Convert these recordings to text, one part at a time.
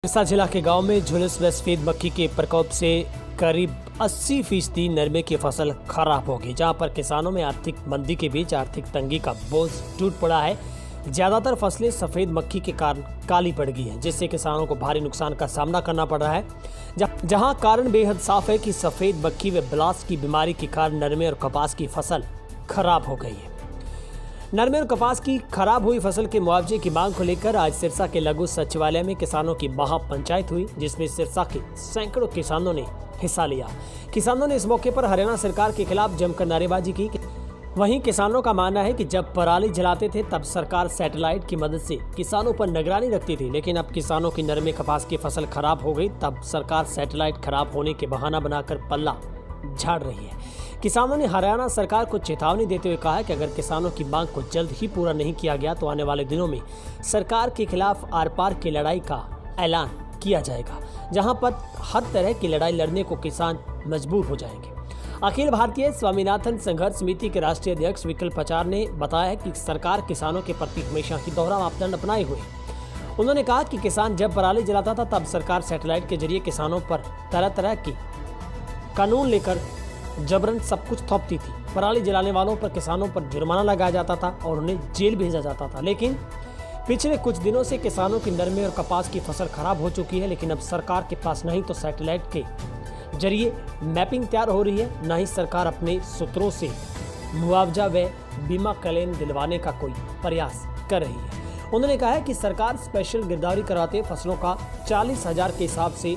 सिरसा जिला के गांव में झुलस व सफेद मक्खी के प्रकोप से करीब 80% नरमे की फसल खराब हो गई, जहां पर किसानों में आर्थिक मंदी के बीच आर्थिक तंगी का बोझ टूट पड़ा है। ज्यादातर फसलें सफेद मक्खी के कारण काली पड़ गई हैं, जिससे किसानों को भारी नुकसान का सामना करना पड़ रहा है। जहां कारण बेहद साफ है कि सफेद मक्खी व ब्लास्ट की बीमारी के कारण नरमे और कपास की फसल खराब हो गई है। नरमे और कपास की खराब हुई फसल के मुआवजे की मांग को लेकर आज सिरसा के लघु सचिवालय में किसानों की महापंचायत हुई, जिसमें सिरसा के सैकड़ों किसानों ने हिस्सा लिया। किसानों ने इस मौके पर हरियाणा सरकार के खिलाफ जमकर नारेबाजी की। वहीं किसानों का मानना है कि जब पराली जलाते थे तब सरकार सैटेलाइट की मदद से किसानों पर निगरानी रखती थी, लेकिन अब किसानों की नरमे कपास की फसल खराब हो गई तब सरकार सैटेलाइट खराब होने के बहाना बनाकर पल्ला झाड़ रही है। किसानों ने हरियाणा सरकार को चेतावनी देते हुए कहा है कि अगर किसानों की मांग को जल्द ही पूरा नहीं किया गया तो आने वाले दिनों में सरकार के खिलाफ आर पार की लड़ाई का ऐलान किया जाएगा, जहां पर हर तरह की लड़ाई लड़ने को किसान मजबूर हो जाएंगे। अखिल भारतीय स्वामीनाथन संघर्ष समिति के राष्ट्रीय अध्यक्ष विकल्प आचार्य ने बताया कि सरकार किसानों के प्रति हमेशा ही दोहरा मापदंड अपनाए हुए। उन्होंने कहा कि किसान जब पराली जलाता था तब सरकार सैटेलाइट के जरिए किसानों पर तरह तरह के कानून लेकर जबरन सब कुछ थोपती थी। पराली जलाने वालों पर किसानों पर जुर्माना लगाया जाता था और उन्हें जेल भेजा जाता था। लेकिन पिछले कुछ दिनों से किसानों की नरमे और कपास की फसल खराब हो चुकी है, लेकिन अब सरकार के पास नहीं तो सैटेलाइट के जरिए मैपिंग तैयार हो रही है, न ही सरकार अपने सूत्रों से मुआवजा व बीमा क्लेम दिलवाने का कोई प्रयास कर रही है। उन्होंने कहा है कि सरकार स्पेशल गिरदावरी कराते फसलों का 40,000 के हिसाब से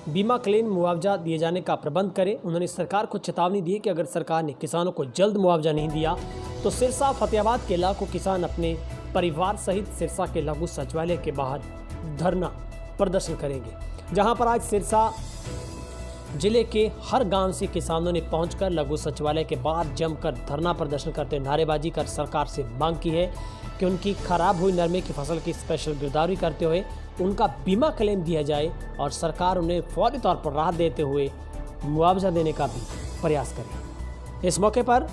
बीमा क्लेम मुआवजा दिए जाने का प्रबंध करे। उन्होंने सरकार को चेतावनी दी कि अगर सरकार ने किसानों को जल्द मुआवजा नहीं दिया तो सिरसा फतेहाबाद के लाखों किसान अपने परिवार सहित सिरसा के लघु सचिवालय के बाहर धरना प्रदर्शन करेंगे, जहां पर आज सिरसा जिले के हर गांव से किसानों ने पहुंचकर लघु सचिवालय के बाहर जमकर धरना प्रदर्शन करते नारेबाजी कर सरकार से मांग की है कि उनकी खराब हुई नरमे की फसल की स्पेशल गिरदावरी करते हुए उनका बीमा क्लेम दिया जाए और सरकार उन्हें फौरी तौर पर राहत देते हुए मुआवजा देने का भी प्रयास करे। इस मौके पर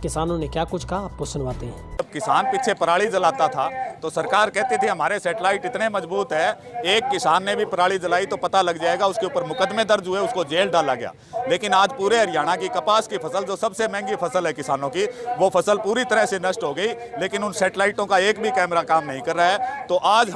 किसानों ने क्या कुछ कहा, आपको सुनवाते हैं। जब किसान पीछे पराली जलाता था तो सरकार कहती थी हमारे सैटेलाइट इतने मजबूत है, एक किसान ने भी पराली जलाई तो पता लग जाएगा, उसके ऊपर मुकदमे दर्ज हुए, उसको जेल डाला गया। लेकिन आज पूरे हरियाणा की कपास की फसल, जो सबसे महंगी फसल है किसानों की, वो फसल पूरी तरह से नष्ट हो गई, लेकिन उन सैटेलाइटों का एक भी कैमरा काम नहीं कर रहा है। तो आज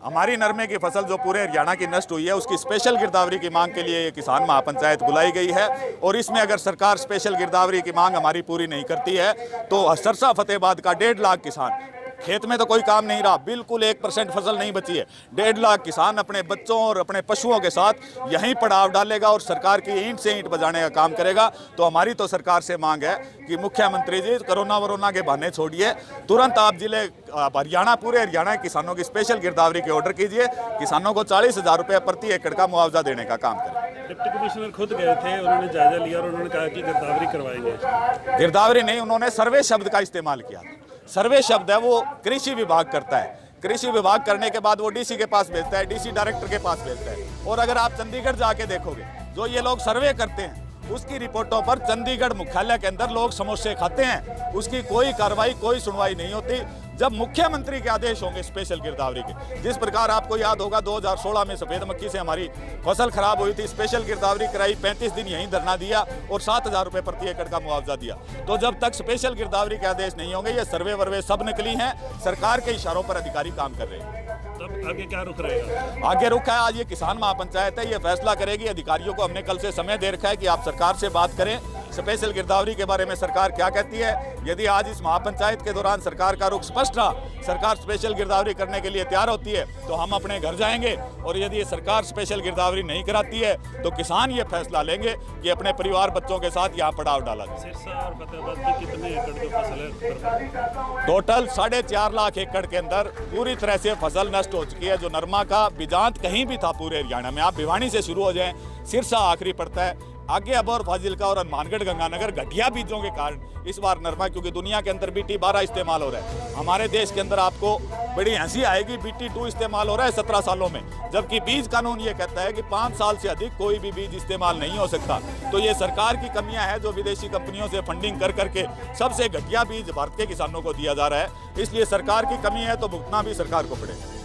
हमारी नरमे की फसल जो पूरे हरियाणा की नष्ट हुई है, उसकी स्पेशल गिरदावरी की मांग के लिए ये किसान महापंचायत बुलाई गई है। और इसमें अगर सरकार स्पेशल गिरदावरी की मांग हमारी पूरी नहीं करती है तो सिरसा फतेहाबाद का 1.5 लाख किसान, खेत में तो कोई काम नहीं रहा, बिल्कुल 1% फसल नहीं बची है, 1.5 लाख किसान अपने बच्चों और अपने पशुओं के साथ यहीं पड़ाव डालेगा और सरकार की ईंट से ईंट बजाने का काम करेगा। तो हमारी तो सरकार से मांग है कि मुख्यमंत्री जी कोरोना के बहाने छोड़िए, तुरंत आप जिले हरियाणा, पूरे हरियाणा के किसानों की स्पेशल गिरदावरी के ऑर्डर कीजिए, किसानों को 40,000 रुपये प्रति एकड़ का मुआवजा देने का काम करें। डिप्टी कमिश्नर खुद गए थे, उन्होंने जायजा लिया और उन्होंने कहा कि गिरदावरी करवाएंगे। गिरदावरी नहीं, उन्होंने सर्वे शब्द का इस्तेमाल किया। सर्वे शब्द है वो कृषि विभाग करता है, कृषि विभाग करने के बाद वो डीसी के पास भेजता है, डीसी डायरेक्टर के पास भेजता है। और अगर आप चंडीगढ़ जाके देखोगे, जो ये लोग सर्वे करते हैं उसकी रिपोर्टों पर चंडीगढ़ मुख्यालय के अंदर लोग समोसे खाते हैं, उसकी कोई कार्रवाई, कोई सुनवाई नहीं होती। जब मुख्यमंत्री के आदेश होंगे स्पेशल गिरदावरी के, जिस प्रकार आपको याद होगा 2016 में सफेद मक्खी से हमारी फसल खराब हुई थी, स्पेशल गिरदावरी कराई, 35 दिन यहीं धरना दिया और 7,000 रुपये प्रति एकड़ का मुआवजा दिया। तो जब तक स्पेशल गिरदावरी के आदेश नहीं होंगे, ये सर्वे वर्वे सब नकली हैं, सरकार के इशारों पर अधिकारी काम कर रहे हैं। तब आगे क्या रुख रहेगा? आगे रुख है, आज ये किसान महापंचायत है, ये फैसला करेगी। अधिकारियों को हमने कल से समय दे रखा है कि आप सरकार से बात करें, स्पेशल गिरदावरी के बारे में सरकार क्या कहती है। यदि आज इस महापंचायत के दौरान सरकार का रुख स्पष्ट रहा, सरकार स्पेशल गिरदावरी करने के लिए तैयार होती है, तो हम अपने घर जाएंगे। और यदि ये सरकार स्पेशल गिरदावरी नहीं कराती है तो किसान ये फैसला लेंगे कि अपने परिवार बच्चों के साथ यहाँ पड़ाव डाला जाए। सिरसा और फतेहाबाद की कितने एकड़ जो फसल है? टोटल 4.5 लाख एकड़ के अंदर पूरी तरह से फसल नष्ट हो चुकी है। जो नरमा का बीजांत कहीं भी था पूरे हरियाणा में, आप भिवानी से शुरू हो जाएं, सिरसा आखिरी पड़ता है, आगे अबोर, फाजिलका और हनुमानगढ़, गंगानगर घटिया बीजों के कारण इस बार नरमा, क्योंकि दुनिया के अंदर BT12 इस्तेमाल हो रहा है, हमारे देश के अंदर आपको बड़ी हंसी आएगी, BT2 इस्तेमाल हो रहा है 17 सालों में, जबकि बीज कानून ये कहता है कि 5 साल से अधिक कोई भी बीज इस्तेमाल नहीं हो सकता। तो ये सरकार की कमियां हैं जो विदेशी कंपनियों से फंडिंग कर करके सबसे घटिया बीज भारत के किसानों को दिया जा रहा है। इसलिए सरकार की कमी है तो भुगतना भी सरकार को पड़ेगा।